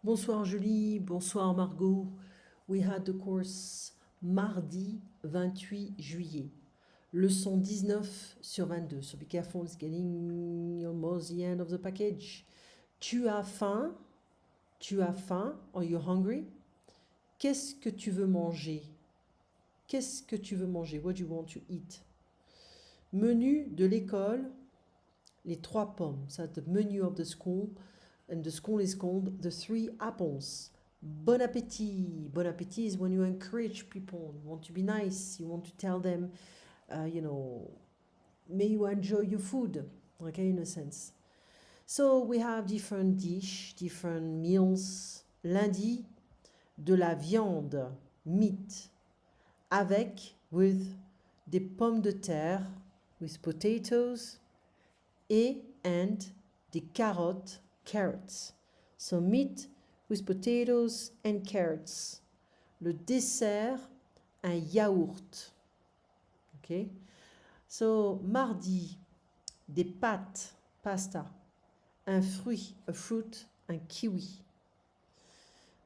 Bonsoir Julie, bonsoir Margot. We had the course mardi 28 juillet. Leçon 19 sur 22. So be careful, it's getting almost the end of the package. Tu as faim? Tu as faim? Are you hungry? Qu'est-ce que tu veux manger? Qu'est-ce que tu veux manger? What do you want to eat? Menu de l'école, les 3 pommes. So the menu of the school, and the school is called the 3 apples. Bon appétit. Bon appétit is when you encourage people. You want to be nice. You want to tell them, may you enjoy your food. Okay, in a sense. So we have different dish, different meals. Lundi, de la viande, meat, avec, with, des pommes de terre, with potatoes, et, and, des carottes, carrots. So meat with potatoes and carrots. Le dessert, un yaourt. Okay? So mardi, des pâtes, pasta. Un fruit, a fruit, un kiwi.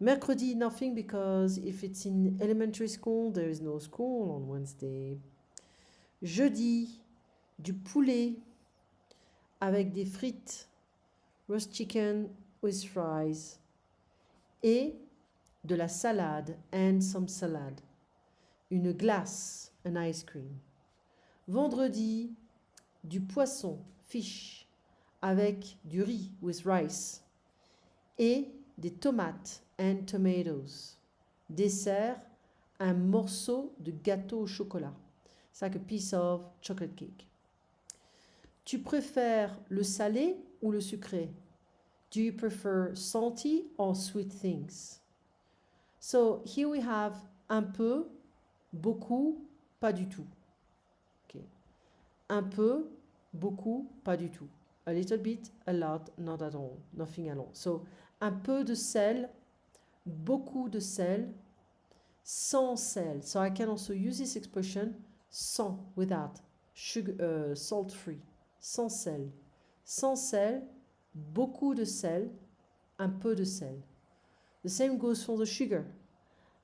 Mercredi, nothing, because if it's in elementary school, there is no school on Wednesday. Jeudi, du poulet avec des frites, roast chicken with fries, et de la salade, and some salad. Une glace, an ice cream. Vendredi, du poisson, fish, avec du riz, with rice, et des tomates, and tomatoes. Dessert, un morceau de gâteau au chocolat. It's like a piece of chocolate cake. Tu préfères le salé ou le sucré? Do you prefer salty or sweet things? So here we have un peu, beaucoup, pas du tout. Okay. Un peu, beaucoup, pas du tout. A little bit, a lot, not at all, nothing at all. So un peu de sel, beaucoup de sel, sans sel. So I can also use this expression sans, without, sugar, salt free, sans sel. Sans sel, beaucoup de sel, un peu de sel. The same goes for the sugar.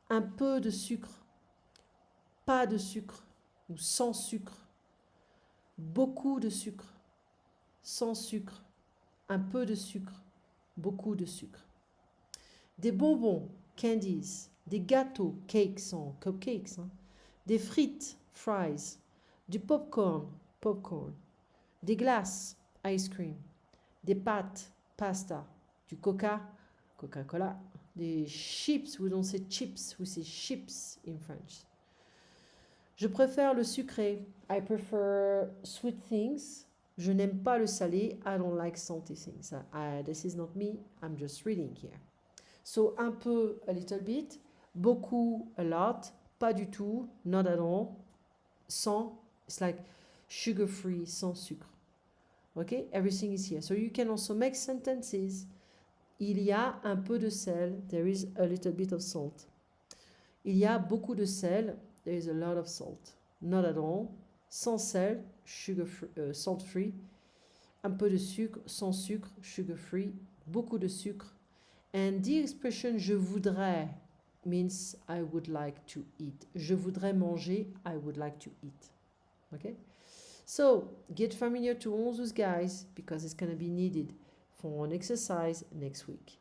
Un peu de sucre, pas de sucre ou sans sucre. Beaucoup de sucre, sans sucre, un peu de sucre, beaucoup de sucre. Des bonbons, candies, des gâteaux, cakes ou cupcakes, hein. Des frites, fries, du popcorn, popcorn, des glaces, ice cream, des pâtes, pasta, du coca, Coca-Cola, des chips, we don't say chips, we say chips in French. Je préfère le sucré. I prefer sweet things. Je n'aime pas le salé. I don't like salty things. This is not me. I'm just reading here. So, un peu, a little bit. Beaucoup, a lot. Pas du tout, not at all. Sans, it's like sugar-free, sans sucre. Okay, everything is here. So you can also make sentences. Il y a un peu de sel. There is a little bit of salt. Il y a beaucoup de sel. There is a lot of salt. Not at all. Sans sel, sugar free, salt free. Un peu de sucre, sans sucre, sugar free. Beaucoup de sucre. And the expression je voudrais means I would like to eat. Je voudrais manger, I would like to eat. Okay? So get familiar to all those guys because it's going to be needed for an exercise next week.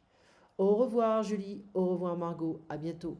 Au revoir Julie, au revoir Margot, à bientôt.